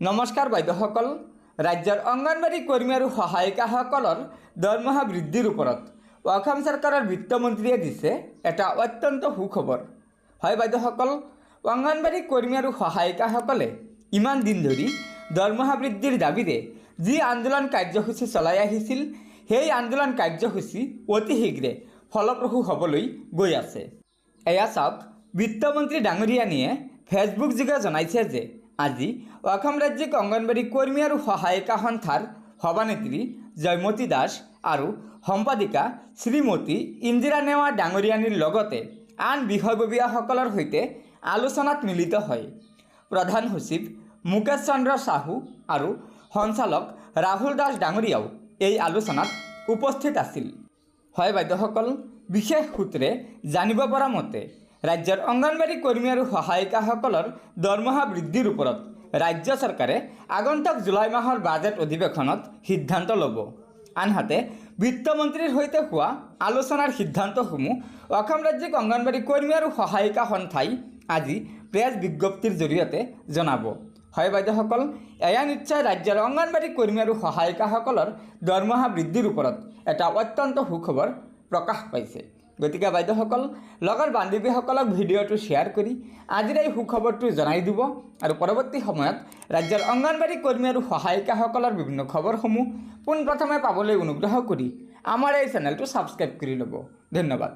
নমস্কাৰ বাইদেউসকল। ৰাজ্যৰ অংগনবাড়ী কৰ্মী আৰু সহায়িকাসকলৰ দৰমহা বৃদ্ধিৰ ওপৰত অসম চৰকাৰৰ বিত্তমন্ত্ৰীয়ে দিছে এটা অত্যন্ত সুখবৰ। হয় বাইদেউসকল, অংগনবাড়ী কৰ্মী আৰু সহায়িকাসকলে ইমান দিন ধৰি দৰমহা বৃদ্ধিৰ দাবীৰে যি আন্দোলন কাৰ্যসূচী চলাই আহিছিল, সেই আন্দোলন কাৰ্যসূচী অতি শীঘ্ৰে ফলপ্ৰসূ হ'বলৈ গৈ আছে। এয়া চাওক, বিত্তমন্ত্ৰী ডাঙৰীয়ানীয়ে ফেচবুক যোগে জনাইছে যে আজি অসম ৰাজ্যিক অংগনবাড়ী কৰ্মী আৰু সহায়িকা সন্থাৰ সভানেত্ৰী জয়মতী দাস আৰু সম্পাদিকা শ্ৰীমতী ইন্দিৰা নেওয়া ডাঙৰীয়ানীৰ লগতে আন বিষয়ববীয়াসকলৰ সৈতে আলোচনাত মিলিত হয়। প্ৰধান সচিব মুকেশ চন্দ্ৰ সাহু আৰু সঞ্চালক ৰাহুল দাস ডাঙৰীয়াও এই আলোচনাত উপস্থিত আছিল। হয় বাইদেউসকল, বিশেষ সূত্ৰে জানিব পৰা মতে ৰাজ্যৰ অংগনবাড়ী কৰ্মী আৰু সহায়িকাসকলৰ দৰমহা বৃদ্ধিৰ ওপৰত ৰাজ্য চৰকাৰে আগন্তুক জুলাই মাহৰ বাজেট অধিৱেশনত সিদ্ধান্ত ল'ব। আনহাতে বিত্তমন্ত্ৰীৰ সৈতে হোৱা আলোচনাৰ সিদ্ধান্তসমূহ অসম ৰাজ্যিক অংগনবাড়ী কৰ্মী আৰু সহায়িকা সন্থাই আজি প্ৰেছ বিজ্ঞপ্তিৰ জৰিয়তে জনাব। হয় বাইদেউসকল, এয়া নিশ্চয় ৰাজ্যৰ অংগনবাড়ী কৰ্মী আৰু সহায়িকাসকলৰ দৰমহা বৃদ্ধিৰ ওপৰত এটা অত্যন্ত সুখবৰ প্ৰকাশ পাইছে। গতিকে বাইদেউসকল, লগৰ বান্ধৱীসকলক ভিডিঅ'টো শ্বেয়াৰ কৰি আজিৰ এই সুখবৰটো জনাই দিব আৰু পৰৱৰ্তী সময়ত ৰাজ্যৰ অংগনবাড়ী কৰ্মী আৰু সহায়িকাসকলৰ বিভিন্ন খবৰসমূহ পোনপ্ৰথমে পাবলৈ অনুগ্ৰহ কৰি আমাৰ এই চেনেলটো ছাবস্ক্ৰাইব কৰি ল'ব। ধন্যবাদ।